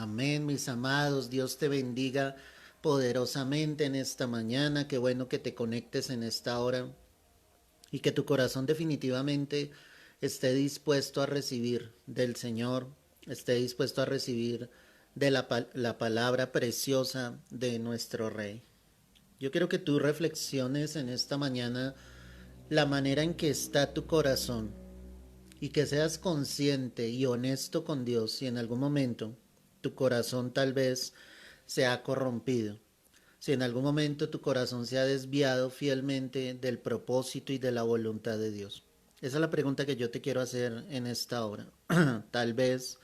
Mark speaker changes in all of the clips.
Speaker 1: Amén, mis amados. Dios te bendiga poderosamente en esta mañana. Qué bueno que te conectes en esta hora y que tu corazón definitivamente esté dispuesto a recibir del Señor, esté dispuesto a recibir de la palabra preciosa de nuestro Rey. Yo quiero que tú reflexiones en esta mañana la manera en que está tu corazón y que seas consciente y honesto con Dios si en algún momento tu corazón tal vez se ha corrompido, si en algún momento tu corazón se ha desviado fielmente del propósito y de la voluntad de Dios. Esa es la pregunta que yo te quiero hacer en esta hora. Tal vez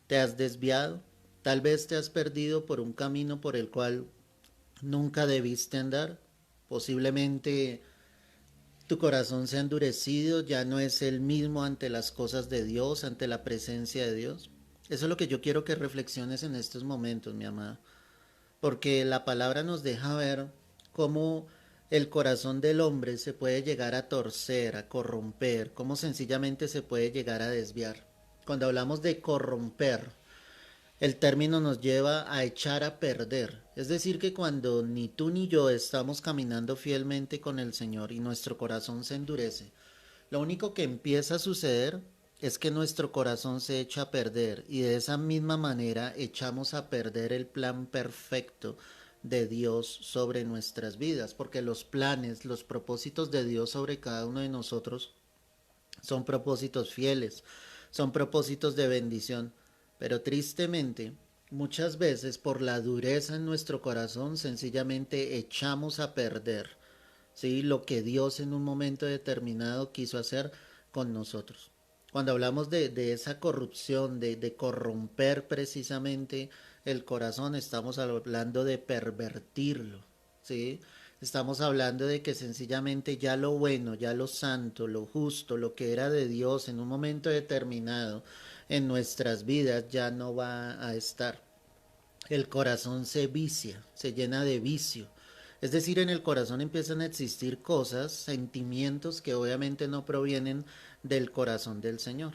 Speaker 1: te has desviado, tal vez te has perdido por un camino por el cual nunca debiste andar, posiblemente tu corazón se ha endurecido, ya no es el mismo ante las cosas de Dios, ante la presencia de Dios. Eso es lo que yo quiero que reflexiones en estos momentos, mi amada. Porque la palabra nos deja ver cómo el corazón del hombre se puede llegar a torcer, a corromper, cómo sencillamente se puede llegar a desviar. Cuando hablamos de corromper, el término nos lleva a echar a perder. Es decir, que cuando ni tú ni yo estamos caminando fielmente con el Señor y nuestro corazón se endurece, lo único que empieza a suceder es que nuestro corazón se echa a perder y de esa misma manera echamos a perder el plan perfecto de Dios sobre nuestras vidas, porque los planes, los propósitos de Dios sobre cada uno de nosotros son propósitos fieles, son propósitos de bendición, pero tristemente muchas veces por la dureza en nuestro corazón sencillamente echamos a perder, ¿sí?, lo que Dios en un momento determinado quiso hacer con nosotros. Cuando hablamos de esa corrupción, de corromper precisamente el corazón, estamos hablando de pervertirlo, ¿sí? Estamos hablando de que sencillamente ya lo bueno, ya lo santo, lo justo, lo que era de Dios en un momento determinado en nuestras vidas ya no va a estar. El corazón se vicia, se llena de vicio. Es decir, en el corazón empiezan a existir cosas, sentimientos que obviamente no provienen del corazón del Señor.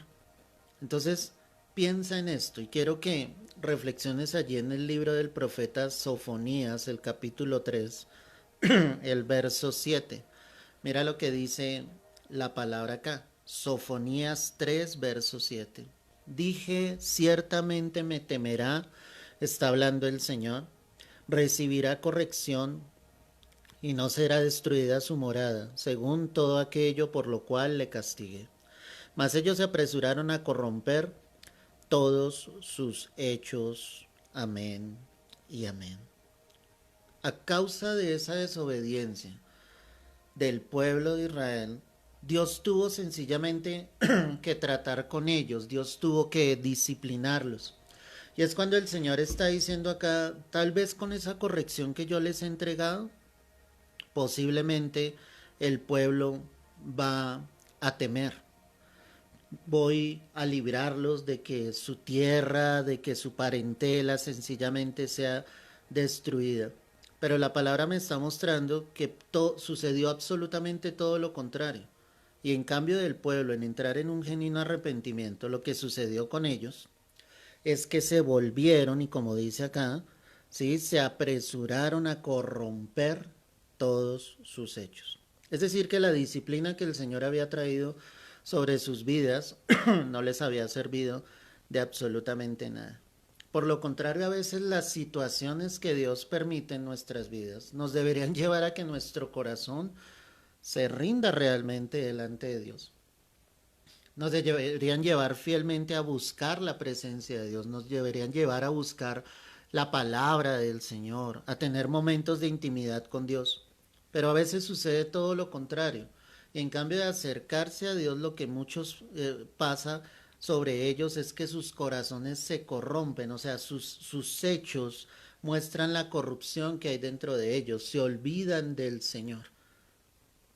Speaker 1: Entonces, piensa en esto y quiero que reflexiones allí en el libro del profeta Sofonías, el capítulo 3, el verso 7. Mira lo que dice la palabra acá. Sofonías 3, verso 7. Dije, ciertamente me temerá, está hablando el Señor, recibirá corrección y no será destruida su morada, según todo aquello por lo cual le castigue. Mas ellos se apresuraron a corromper todos sus hechos. Amén y amén. A causa de esa desobediencia del pueblo de Israel, Dios tuvo sencillamente que tratar con ellos, Dios tuvo que disciplinarlos. Y es cuando el Señor está diciendo acá, tal vez con esa corrección que yo les he entregado, posiblemente el pueblo va a temer. Voy a librarlos de que su tierra, de que su parentela sencillamente sea destruida. Pero la palabra me está mostrando que sucedió absolutamente todo lo contrario. Y en cambio del pueblo, en entrar en un genuino arrepentimiento, lo que sucedió con ellos es que se volvieron, y como dice acá, ¿sí?, se apresuraron a corromper todos sus hechos. Es decir, que la disciplina que el Señor había traído sobre sus vidas no les había servido de absolutamente nada. Por lo contrario, a veces las situaciones que Dios permite en nuestras vidas nos deberían llevar a que nuestro corazón se rinda realmente delante de Dios. Nos deberían llevar fielmente a buscar la presencia de Dios, nos deberían llevar a buscar la palabra del Señor, a tener momentos de intimidad con Dios. Pero a veces sucede todo lo contrario. Y en cambio de acercarse a Dios, lo que muchos pasa sobre ellos es que sus corazones se corrompen, o sea, sus hechos muestran la corrupción que hay dentro de ellos, se olvidan del Señor.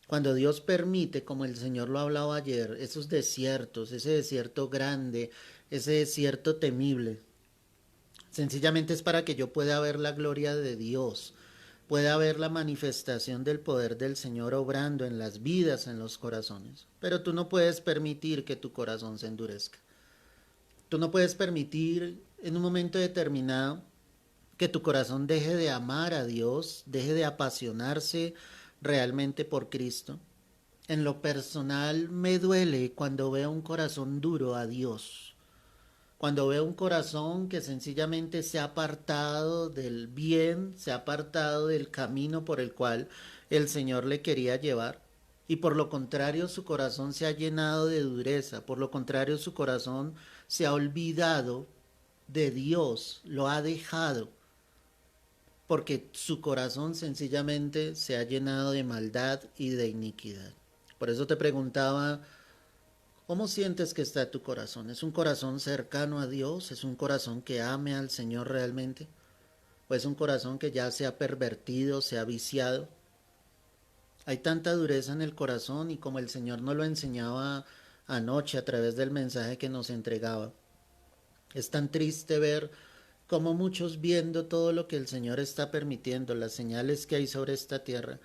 Speaker 1: Cuando Dios permite, como el Señor lo hablaba ayer, esos desiertos, ese desierto grande, ese desierto temible, sencillamente es para que yo pueda ver la gloria de Dios, pueda ver la manifestación del poder del Señor obrando en las vidas, en los corazones. Pero tú no puedes permitir que tu corazón se endurezca. Tú no puedes permitir en un momento determinado que tu corazón deje de amar a Dios, deje de apasionarse realmente por Cristo. En lo personal me duele cuando veo un corazón duro a Dios, cuando veo un corazón que sencillamente se ha apartado del bien, se ha apartado del camino por el cual el Señor le quería llevar. Y por lo contrario su corazón se ha llenado de dureza, por lo contrario su corazón se ha olvidado de Dios, lo ha dejado, porque su corazón sencillamente se ha llenado de maldad y de iniquidad. Por eso te preguntaba, ¿cómo sientes que está tu corazón? ¿Es un corazón cercano a Dios? ¿Es un corazón que ame al Señor realmente? ¿O es un corazón que ya se ha pervertido, se ha viciado? Hay tanta dureza en el corazón y como el Señor nos lo enseñaba anoche a través del mensaje que nos entregaba, es tan triste ver cómo muchos viendo todo lo que el Señor está permitiendo, las señales que hay sobre esta tierra,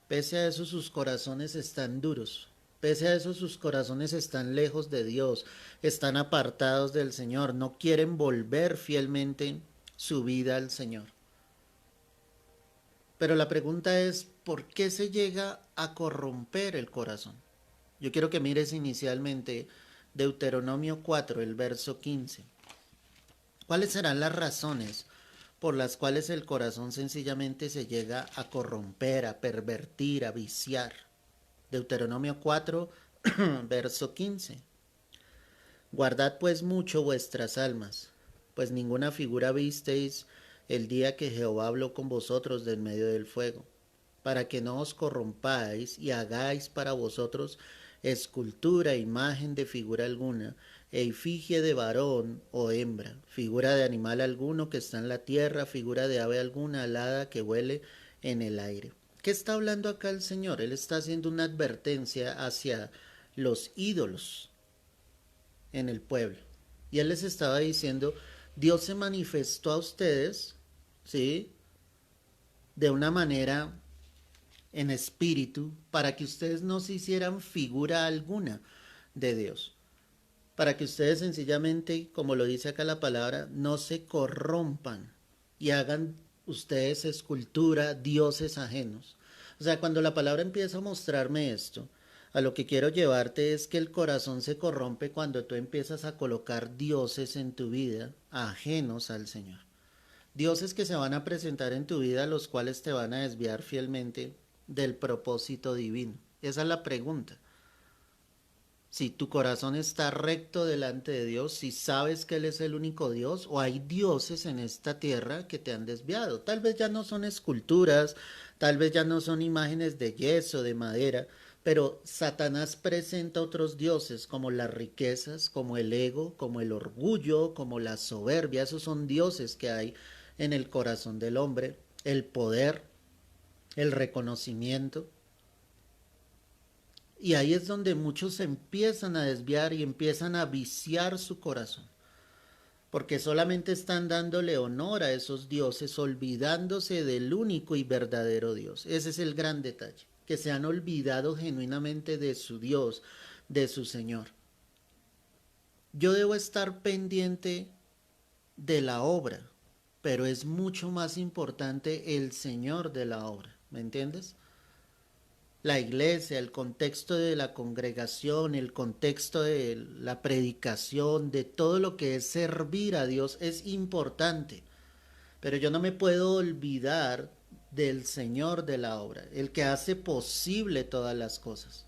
Speaker 1: pese a eso sus corazones están duros, pese a eso sus corazones están lejos de Dios, están apartados del Señor, no quieren volver fielmente su vida al Señor. Pero la pregunta es, ¿por qué se llega a corromper el corazón? Yo quiero que mires inicialmente Deuteronomio 4, el verso 15. ¿Cuáles serán las razones por las cuales el corazón sencillamente se llega a corromper, a pervertir, a viciar? Deuteronomio 4, verso 15. Guardad pues mucho vuestras almas, pues ninguna figura visteis el día que Jehová habló con vosotros de en medio del fuego, para que no os corrompáis y hagáis para vosotros escultura, imagen de figura alguna, e efigie de varón o hembra, figura de animal alguno que está en la tierra, figura de ave alguna alada que vuele en el aire. ¿Qué está hablando acá el Señor? Él está haciendo una advertencia hacia los ídolos en el pueblo. Y Él les estaba diciendo, Dios se manifestó a ustedes, ¿sí? De una manera en espíritu, para que ustedes no se hicieran figura alguna de Dios. Para que ustedes sencillamente, como lo dice acá la palabra, no se corrompan y hagan ustedes escultura, dioses ajenos. O sea, cuando la palabra empieza a mostrarme esto, a lo que quiero llevarte es que el corazón se corrompe cuando tú empiezas a colocar dioses en tu vida ajenos al Señor. Dioses que se van a presentar en tu vida, los cuales te van a desviar fielmente del propósito divino. Esa es la pregunta. Si tu corazón está recto delante de Dios, si sabes que Él es el único Dios, o hay dioses en esta tierra que te han desviado. Tal vez ya no son esculturas, tal vez ya no son imágenes de yeso, de madera, pero Satanás presenta otros dioses como las riquezas, como el ego, como el orgullo, como la soberbia. Esos son dioses que hay en el corazón del hombre. El poder, el reconocimiento. Y ahí es donde muchos se empiezan a desviar y empiezan a viciar su corazón. Porque solamente están dándole honor a esos dioses, olvidándose del único y verdadero Dios. Ese es el gran detalle, que se han olvidado genuinamente de su Dios, de su Señor. Yo debo estar pendiente de la obra, pero es mucho más importante el Señor de la obra, ¿me entiendes? La iglesia, el contexto de la congregación, el contexto de la predicación, de todo lo que es servir a Dios es importante. Pero yo no me puedo olvidar del Señor de la obra, el que hace posible todas las cosas.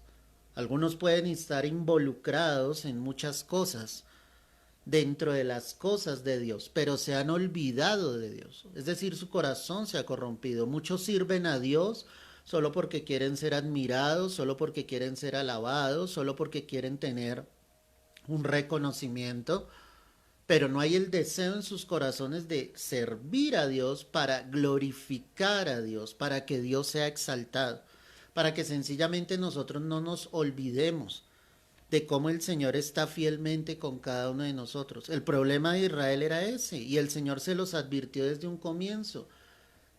Speaker 1: Algunos pueden estar involucrados en muchas cosas dentro de las cosas de Dios, pero se han olvidado de Dios. Es decir, su corazón se ha corrompido. Muchos sirven a Dios solo porque quieren ser admirados, solo porque quieren ser alabados, solo porque quieren tener un reconocimiento, pero no hay el deseo en sus corazones de servir a Dios para glorificar a Dios, para que Dios sea exaltado, para que sencillamente nosotros no nos olvidemos de cómo el Señor está fielmente con cada uno de nosotros. El problema de Israel era ese, y el Señor se los advirtió desde un comienzo.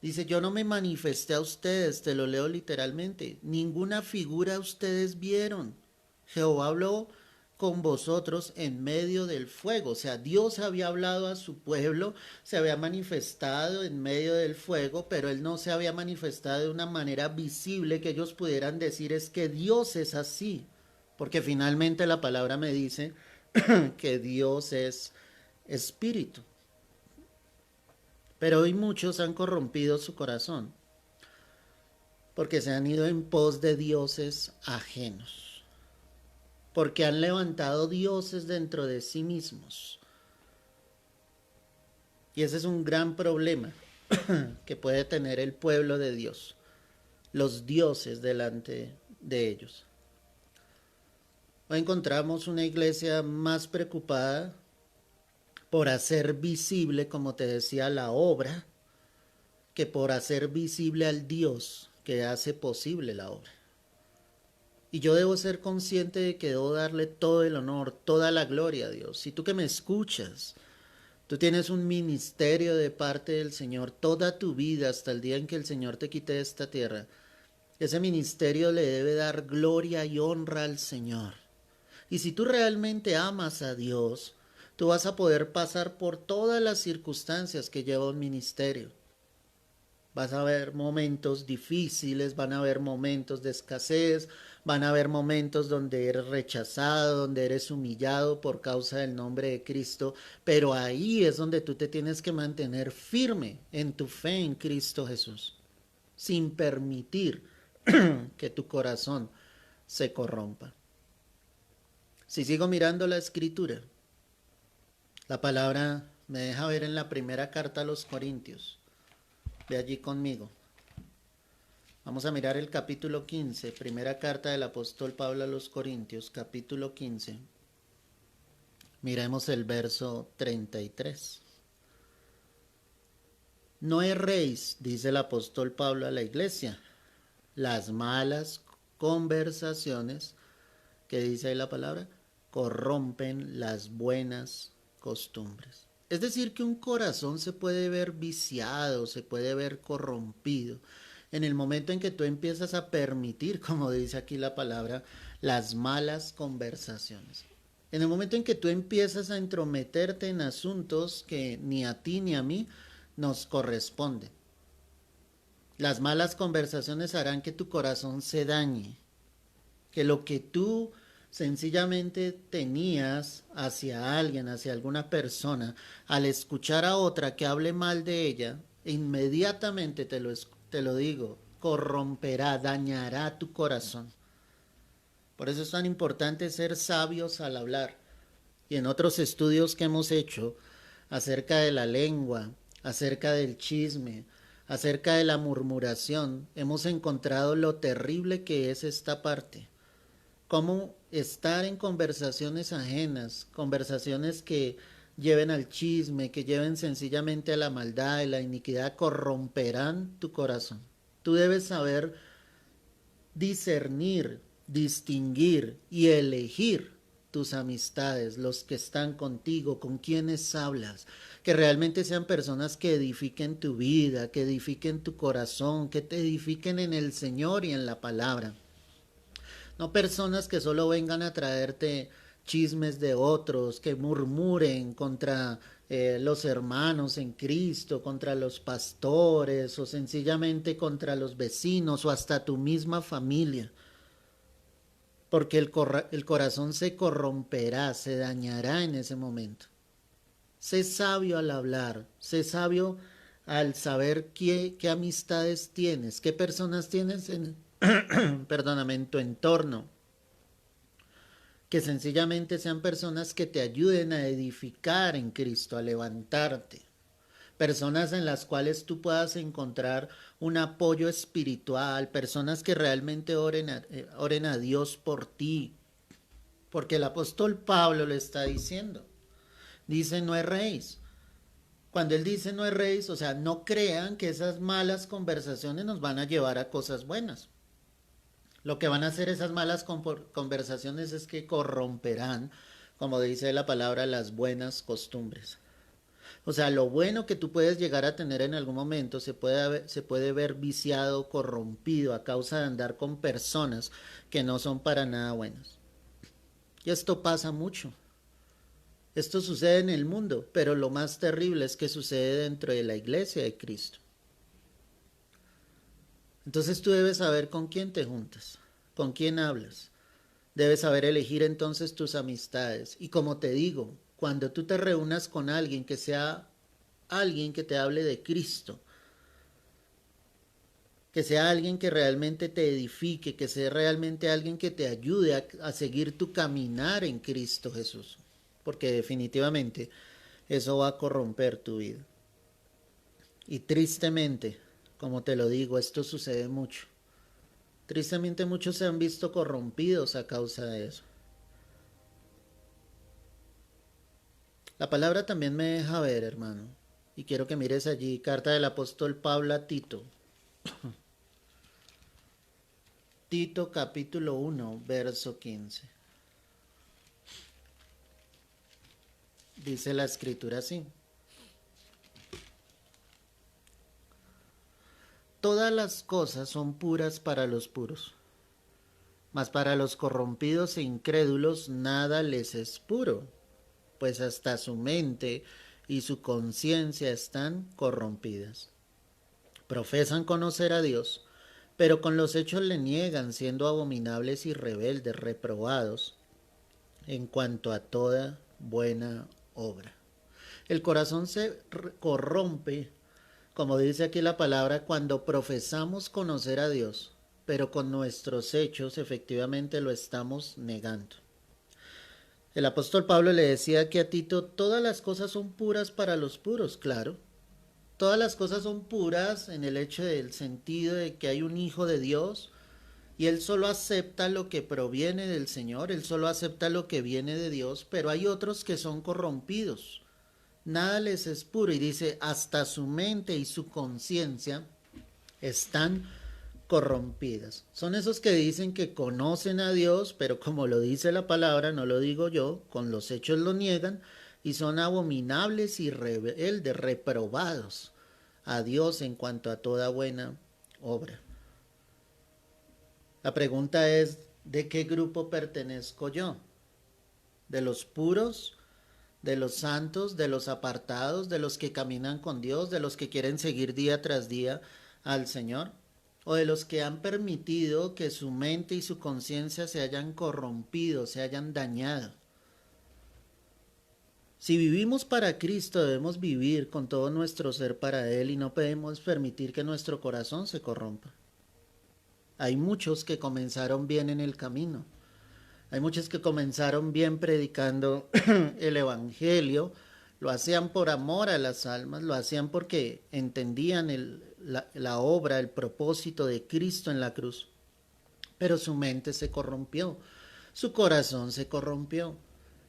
Speaker 1: Dice, yo no me manifesté a ustedes, te lo leo literalmente, ninguna figura ustedes vieron. Jehová habló con vosotros en medio del fuego. O sea, Dios había hablado a su pueblo, se había manifestado en medio del fuego, pero Él no se había manifestado de una manera visible que ellos pudieran decir es que Dios es así. Porque finalmente la palabra me dice que Dios es espíritu. Pero hoy muchos han corrompido su corazón porque se han ido en pos de dioses ajenos, porque han levantado dioses dentro de sí mismos. Y ese es un gran problema que puede tener el pueblo de Dios, los dioses delante de ellos. Hoy encontramos una iglesia más preocupada por hacer visible, como te decía, la obra, que por hacer visible al Dios que hace posible la obra. Y yo debo ser consciente de que debo darle todo el honor, toda la gloria a Dios. Si tú que me escuchas, tú tienes un ministerio de parte del Señor toda tu vida hasta el día en que el Señor te quite de esta tierra, ese ministerio le debe dar gloria y honra al Señor. Y si tú realmente amas a Dios, tú vas a poder pasar por todas las circunstancias que lleva un ministerio. Vas a haber momentos difíciles, van a haber momentos de escasez, van a haber momentos donde eres rechazado, donde eres humillado por causa del nombre de Cristo, pero ahí es donde tú te tienes que mantener firme en tu fe en Cristo Jesús, sin permitir que tu corazón se corrompa. Si sigo mirando la escritura, la palabra me deja ver en la primera carta a los Corintios. Ve allí conmigo. Vamos a mirar el capítulo 15, primera carta del apóstol Pablo a los Corintios, capítulo 15. Miremos el verso 33. No erréis, dice el apóstol Pablo a la iglesia, las malas conversaciones, que dice ahí la palabra, corrompen las buenas costumbres. Es decir, que un corazón se puede ver viciado, se puede ver corrompido en el momento en que tú empiezas a permitir, como dice aquí la palabra, las malas conversaciones. En el momento en que tú empiezas a entrometerte en asuntos que ni a ti ni a mí nos corresponden. Las malas conversaciones harán que tu corazón se dañe, que lo que tú sencillamente tenías hacia alguien, hacia alguna persona, al escuchar a otra que hable mal de ella, inmediatamente te lo digo, corromperá, dañará tu corazón. Por eso es tan importante ser sabios al hablar. Y en otros estudios que hemos hecho acerca de la lengua, acerca del chisme, acerca de la murmuración, hemos encontrado lo terrible que es esta parte. Cómo estar en conversaciones ajenas, conversaciones que lleven al chisme, que lleven sencillamente a la maldad y la iniquidad, corromperán tu corazón. Tú debes saber discernir, distinguir y elegir tus amistades, los que están contigo, con quienes hablas, que realmente sean personas que edifiquen tu vida, que edifiquen tu corazón, que te edifiquen en el Señor y en la palabra. No personas que solo vengan a traerte chismes de otros, que murmuren contra los hermanos en Cristo, contra los pastores o sencillamente contra los vecinos o hasta tu misma familia. Porque el corazón se corromperá, se dañará en ese momento. Sé sabio al hablar, sé sabio al saber qué amistades tienes, qué personas tienes perdóname, en tu entorno, que sencillamente sean personas que te ayuden a edificar en Cristo, a levantarte, personas en las cuales tú puedas encontrar un apoyo espiritual, personas que realmente oren a Dios por ti, porque el apóstol Pablo le está diciendo, dice no erréis. Cuando él dice no erréis, o sea, no crean que esas malas conversaciones nos van a llevar a cosas buenas. Lo que van a hacer esas malas conversaciones es que corromperán, como dice la palabra, las buenas costumbres. O sea, lo bueno que tú puedes llegar a tener en algún momento se puede ver viciado, corrompido a causa de andar con personas que no son para nada buenas. Y esto pasa mucho. Esto sucede en el mundo, pero lo más terrible es que sucede dentro de la iglesia de Cristo. Entonces tú debes saber con quién te juntas, con quién hablas. Debes saber elegir entonces tus amistades. Y como te digo, cuando tú te reúnas con alguien que sea alguien que te hable de Cristo, que sea alguien que realmente te edifique, que sea realmente alguien que te ayude a seguir tu caminar en Cristo Jesús, porque definitivamente eso va a corromper tu vida. Y tristemente, como te lo digo, esto sucede mucho. Tristemente muchos se han visto corrompidos a causa de eso. La palabra también me deja ver, hermano, y quiero que mires allí, carta del apóstol Pablo a Tito. Tito capítulo 1, verso 15. Dice la escritura así: todas las cosas son puras para los puros, mas para los corrompidos e incrédulos nada les es puro, pues hasta su mente y su conciencia están corrompidas. Profesan conocer a Dios, pero con los hechos le niegan, siendo abominables y rebeldes, reprobados en cuanto a toda buena obra. El corazón se corrompe, como dice aquí la palabra, cuando profesamos conocer a Dios, pero con nuestros hechos efectivamente lo estamos negando. El apóstol Pablo le decía aquí a Tito, todas las cosas son puras para los puros, claro. Todas las cosas son puras en el hecho del sentido de que hay un hijo de Dios y él solo acepta lo que proviene del Señor, él solo acepta lo que viene de Dios, pero hay otros que son corrompidos. Nada les es puro y dice, hasta su mente y su conciencia están corrompidas. Son esos que dicen que conocen a Dios, pero como lo dice la palabra, no lo digo yo, con los hechos lo niegan y son abominables y rebeldes, reprobados a Dios en cuanto a toda buena obra. La pregunta es, ¿de qué grupo pertenezco yo? ¿De los puros? ¿De los santos? ¿De los apartados? ¿De los que caminan con Dios? ¿De los que quieren seguir día tras día al Señor? ¿O de los que han permitido que su mente y su conciencia se hayan corrompido, se hayan dañado? Si vivimos para Cristo, debemos vivir con todo nuestro ser para Él y no podemos permitir que nuestro corazón se corrompa. Hay muchos que comenzaron bien en el camino. Hay muchos que comenzaron bien predicando el Evangelio, lo hacían por amor a las almas, lo hacían porque entendían la obra, el propósito de Cristo en la cruz. Pero su mente se corrompió, su corazón se corrompió.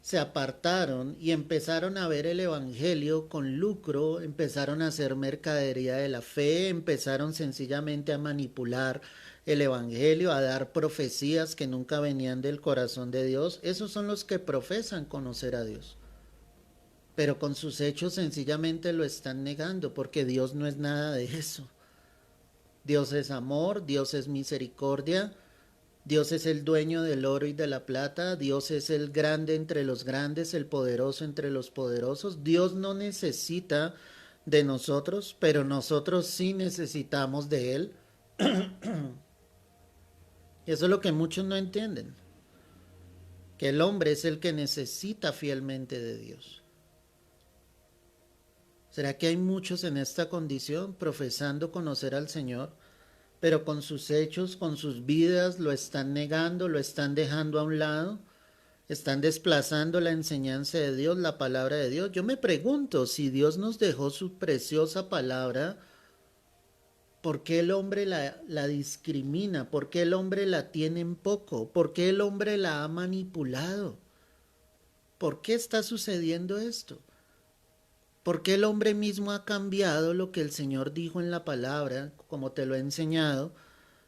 Speaker 1: Se apartaron y empezaron a ver el Evangelio con lucro, empezaron a hacer mercadería de la fe, empezaron sencillamente a manipular el Evangelio, a dar profecías que nunca venían del corazón de Dios. Esos son los que profesan conocer a Dios, pero con sus hechos sencillamente lo están negando, porque Dios no es nada de eso. Dios es amor, Dios es misericordia, Dios es el dueño del oro y de la plata, Dios es el grande entre los grandes, el poderoso entre los poderosos. Dios no necesita de nosotros, pero nosotros sí necesitamos de Él. Y eso es lo que muchos no entienden, que el hombre es el que necesita fielmente de Dios. ¿Será que hay muchos en esta condición profesando conocer al Señor, pero con sus hechos, con sus vidas, lo están negando, lo están dejando a un lado, están desplazando la enseñanza de Dios, la palabra de Dios? Yo me pregunto, si Dios nos dejó su preciosa palabra, ¿por qué el hombre la discrimina? ¿Por qué el hombre la tiene en poco? ¿Por qué el hombre la ha manipulado? ¿Por qué está sucediendo esto? ¿Por qué el hombre mismo ha cambiado lo que el Señor dijo en la palabra, como te lo he enseñado,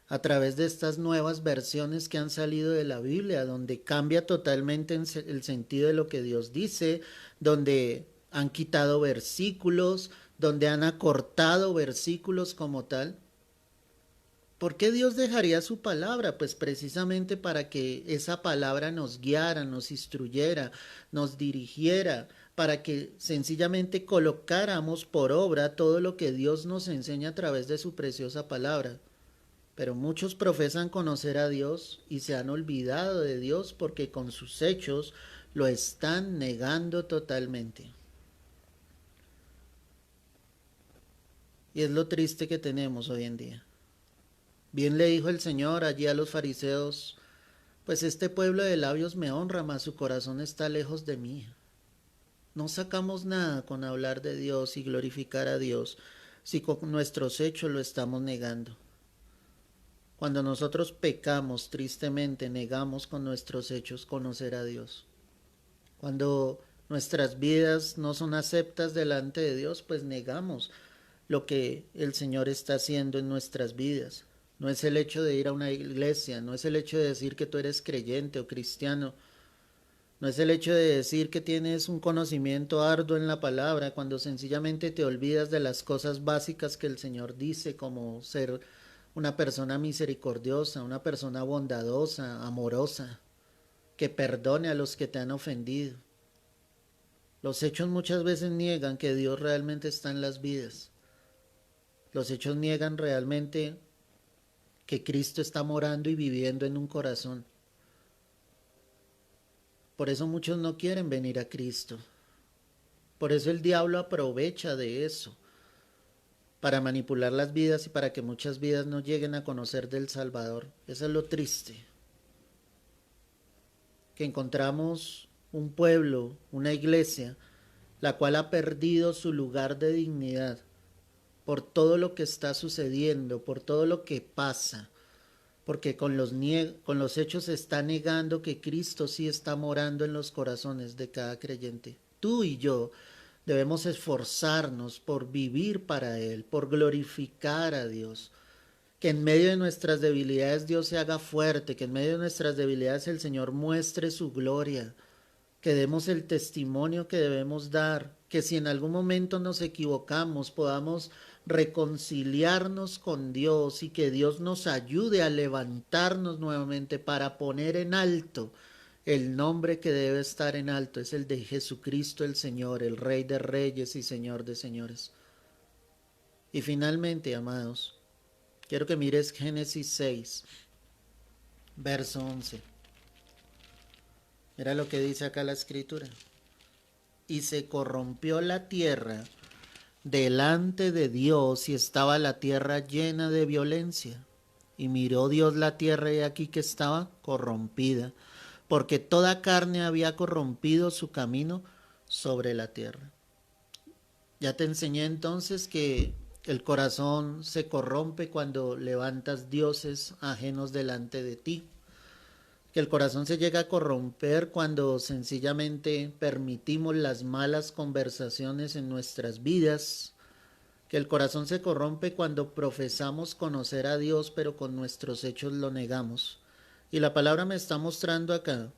Speaker 1: a través de estas nuevas versiones que han salido de la Biblia, donde cambia totalmente el sentido de lo que Dios dice, donde han quitado versículos, donde han acortado versículos como tal? ¿Por qué Dios dejaría su palabra? Pues precisamente para que esa palabra nos guiara, nos instruyera, nos dirigiera, para que sencillamente colocáramos por obra todo lo que Dios nos enseña a través de su preciosa palabra. Pero muchos profesan conocer a Dios y se han olvidado de Dios porque con sus hechos lo están negando totalmente. Y es lo triste que tenemos hoy en día. Bien le dijo el Señor allí a los fariseos, pues este pueblo de labios me honra, mas su corazón está lejos de mí. No sacamos nada con hablar de Dios y glorificar a Dios si con nuestros hechos lo estamos negando. Cuando nosotros pecamos, tristemente negamos con nuestros hechos conocer a Dios. Cuando nuestras vidas no son aceptas delante de Dios, pues negamos lo que el Señor está haciendo en nuestras vidas. No es el hecho de ir a una iglesia, no es el hecho de decir que tú eres creyente o cristiano, no es el hecho de decir que tienes un conocimiento arduo en la palabra, cuando sencillamente te olvidas de las cosas básicas que el Señor dice, como ser una persona misericordiosa, una persona bondadosa, amorosa, que perdone a los que te han ofendido. Los hechos muchas veces niegan que Dios realmente está en las vidas. Los hechos niegan realmente que Cristo está morando y viviendo en un corazón. Por eso muchos no quieren venir a Cristo. Por eso el diablo aprovecha de eso, para manipular las vidas y para que muchas vidas no lleguen a conocer del Salvador. Eso es lo triste. Que encontramos un pueblo, una iglesia, la cual ha perdido su lugar de dignidad por todo lo que está sucediendo, por todo lo que pasa, porque con los hechos se está negando que Cristo sí está morando en los corazones de cada creyente. Tú y yo debemos esforzarnos por vivir para Él, por glorificar a Dios. Que en medio de nuestras debilidades Dios se haga fuerte, que en medio de nuestras debilidades el Señor muestre su gloria, que demos el testimonio que debemos dar, que si en algún momento nos equivocamos podamos reconciliarnos con Dios y que Dios nos ayude a levantarnos nuevamente para poner en alto el nombre que debe estar en alto, es el de Jesucristo el Señor, el Rey de Reyes y Señor de Señores. Y finalmente, amados, quiero que mires Génesis 6, verso 11. Mira lo que dice acá la escritura. Y se corrompió la tierra delante de Dios y estaba la tierra llena de violencia. Y miró Dios la tierra y aquí que estaba corrompida, porque toda carne había corrompido su camino sobre la tierra. Ya te enseñé entonces que el corazón se corrompe cuando levantas dioses ajenos delante de ti. Que el corazón se llega a corromper cuando sencillamente permitimos las malas conversaciones en nuestras vidas. Que el corazón se corrompe cuando profesamos conocer a Dios pero con nuestros hechos lo negamos. Y la palabra me está mostrando acá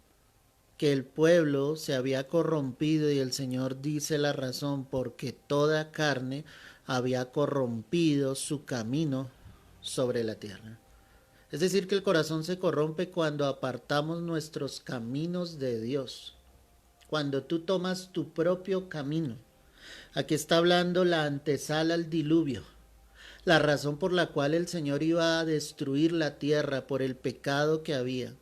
Speaker 1: que el pueblo se había corrompido y el Señor dice la razón porque toda carne había corrompido su camino sobre la tierra. Es decir, que el corazón se corrompe cuando apartamos nuestros caminos de Dios, cuando tú tomas tu propio camino. Aquí está hablando la antesala al diluvio, la razón por la cual el Señor iba a destruir la tierra por el pecado que había.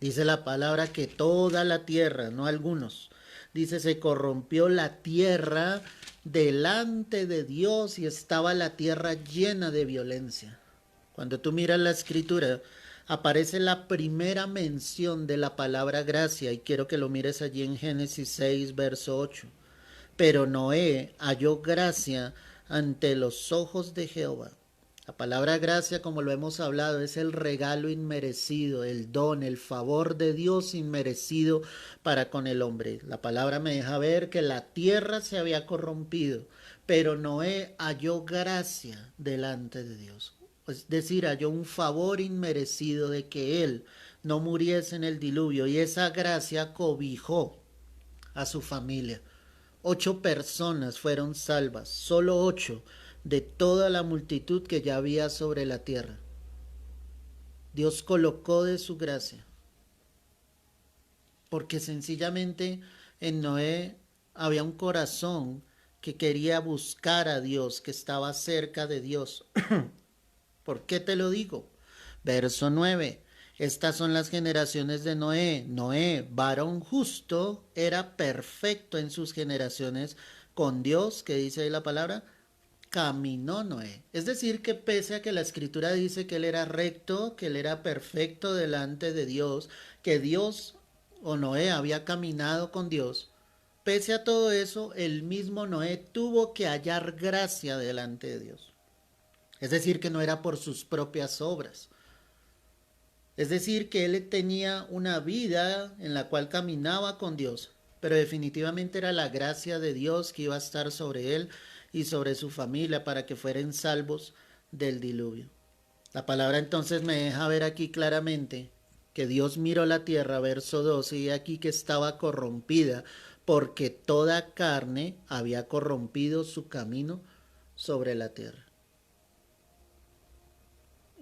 Speaker 1: Dice la palabra que toda la tierra, no algunos, dice se corrompió la tierra delante de Dios y estaba la tierra llena de violencia. Cuando tú miras la escritura, aparece la primera mención de la palabra gracia y quiero que lo mires allí en Génesis 6, verso 8. Pero Noé halló gracia ante los ojos de Jehová. La palabra gracia, como lo hemos hablado, es el regalo inmerecido, el don, el favor de Dios inmerecido para con el hombre. La palabra me deja ver que la tierra se había corrompido, pero Noé halló gracia delante de Dios. Es decir, halló un favor inmerecido de que él no muriese en el diluvio y esa gracia cobijó a su familia. 8 personas fueron salvas, solo 8 de toda la multitud que ya había sobre la tierra. Dios colocó de su gracia, porque sencillamente en Noé había un corazón que quería buscar a Dios, que estaba cerca de Dios. ¿Por qué te lo digo? Verso 9. Estas son las generaciones de Noé. Noé, varón justo, era perfecto en sus generaciones con Dios, que dice ahí la palabra, caminó Noé. Es decir, que pese a que la escritura dice que él era recto, que él era perfecto delante de Dios, que Dios o Noé había caminado con Dios, pese a todo eso, el mismo Noé tuvo que hallar gracia delante de Dios. Es decir, que no era por sus propias obras. Es decir, que él tenía una vida en la cual caminaba con Dios, pero definitivamente era la gracia de Dios que iba a estar sobre él y sobre su familia para que fueran salvos del diluvio. La palabra entonces me deja ver aquí claramente que Dios miró la tierra, verso 12, y aquí que estaba corrompida, porque toda carne había corrompido su camino sobre la tierra.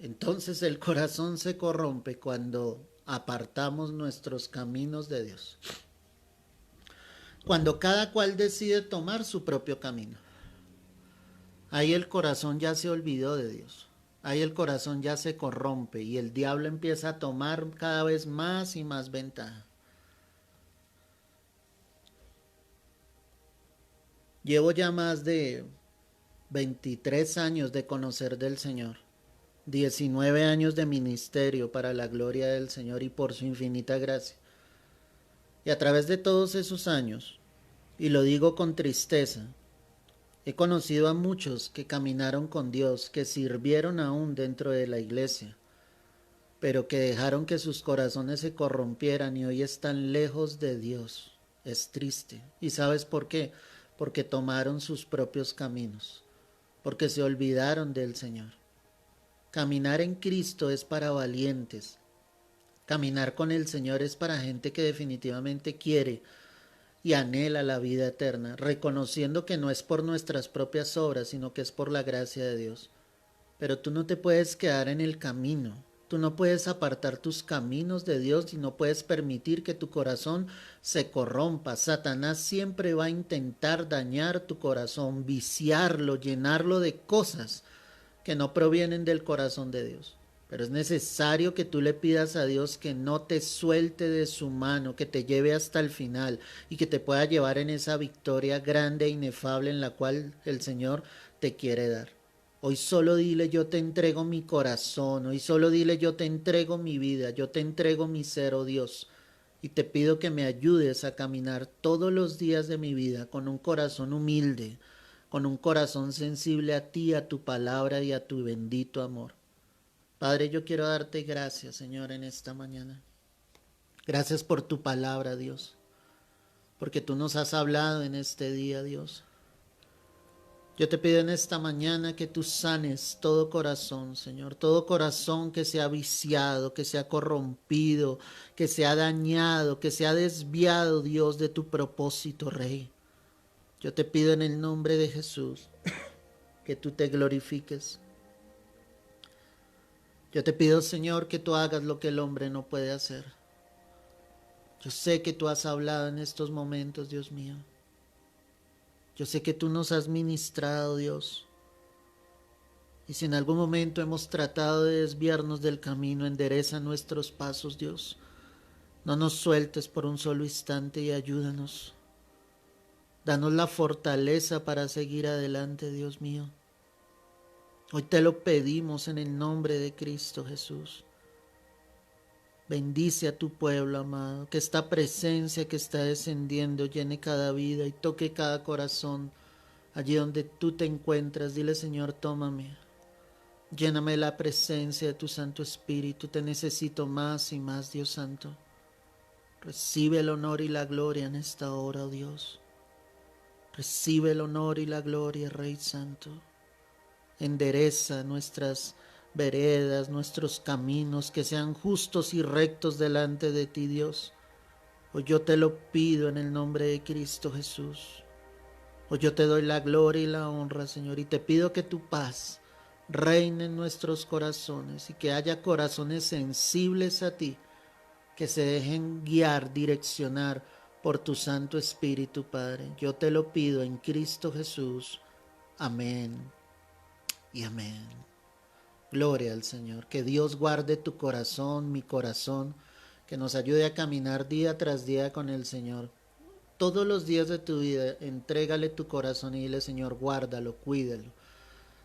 Speaker 1: Entonces el corazón se corrompe cuando apartamos nuestros caminos de Dios. Cuando cada cual decide tomar su propio camino. Ahí el corazón ya se olvidó de Dios. Ahí el corazón ya se corrompe y el diablo empieza a tomar cada vez más y más ventaja. Llevo ya más de 23 años de conocer del Señor. 19 años de ministerio para la gloria del Señor y por su infinita gracia. Y a través de todos esos años, y lo digo con tristeza, he conocido a muchos que caminaron con Dios, que sirvieron aún dentro de la iglesia, pero que dejaron que sus corazones se corrompieran y hoy están lejos de Dios. Es triste. ¿Y sabes por qué? Porque tomaron sus propios caminos, porque se olvidaron del Señor. Caminar en Cristo es para valientes. Caminar con el Señor es para gente que definitivamente quiere y anhela la vida eterna, reconociendo que no es por nuestras propias obras, sino que es por la gracia de Dios. Pero tú no te puedes quedar en el camino. Tú no puedes apartar tus caminos de Dios y no puedes permitir que tu corazón se corrompa. Satanás siempre va a intentar dañar tu corazón, viciarlo, llenarlo de cosas que no provienen del corazón de Dios. Pero es necesario que tú le pidas a Dios que no te suelte de su mano, que te lleve hasta el final y que te pueda llevar en esa victoria grande e inefable en la cual el Señor te quiere dar. Hoy solo dile: yo te entrego mi corazón. Hoy solo dile: yo te entrego mi vida, yo te entrego mi ser, oh Dios. Y te pido que me ayudes a caminar todos los días de mi vida con un corazón humilde, con un corazón sensible a ti, a tu palabra y a tu bendito amor. Padre, yo quiero darte gracias, Señor, en esta mañana. Gracias por tu palabra, Dios, porque tú nos has hablado en este día, Dios. Yo te pido en esta mañana que tú sanes todo corazón, Señor, todo corazón que se ha viciado, que se ha corrompido, que se ha dañado, que se ha desviado, Dios, de tu propósito, Rey. Yo te pido en el nombre de Jesús que tú te glorifiques. Yo te pido, Señor, que tú hagas lo que el hombre no puede hacer. Yo sé que tú has hablado en estos momentos, Dios mío. Yo sé que tú nos has ministrado, Dios. Y si en algún momento hemos tratado de desviarnos del camino, endereza nuestros pasos, Dios. No nos sueltes por un solo instante y ayúdanos. Danos la fortaleza para seguir adelante, Dios mío. Hoy te lo pedimos en el nombre de Cristo Jesús. Bendice a tu pueblo, amado, que esta presencia que está descendiendo llene cada vida y toque cada corazón allí donde tú te encuentras. Dile: Señor, tómame, lléname la presencia de tu Santo Espíritu. Te necesito más y más, Dios Santo. Recibe el honor y la gloria en esta hora, oh Dios. Recibe el honor y la gloria, Rey Santo. Endereza nuestras veredas, nuestros caminos, que sean justos y rectos delante de ti, Dios. Hoy yo te lo pido en el nombre de Cristo Jesús. Hoy yo te doy la gloria y la honra, Señor, y te pido que tu paz reine en nuestros corazones y que haya corazones sensibles a ti, que se dejen guiar, direccionar por tu Santo Espíritu, Padre. Yo te lo pido en Cristo Jesús. Amén y amén. Gloria al Señor. Que Dios guarde tu corazón, mi corazón, que nos ayude a caminar día tras día con el Señor. Todos los días de tu vida, entrégale tu corazón y dile, Señor, guárdalo, cuídalo.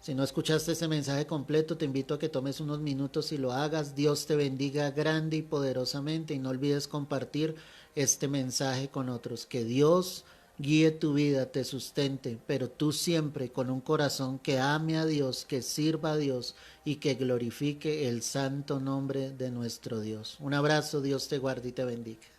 Speaker 1: Si no escuchaste ese mensaje completo, te invito a que tomes unos minutos y lo hagas. Dios te bendiga grande y poderosamente y no olvides compartir este mensaje con otros. Que Dios guíe tu vida, te sustente, pero tú siempre con un corazón que ame a Dios, que sirva a Dios y que glorifique el santo nombre de nuestro Dios. Un abrazo, Dios te guarde y te bendiga.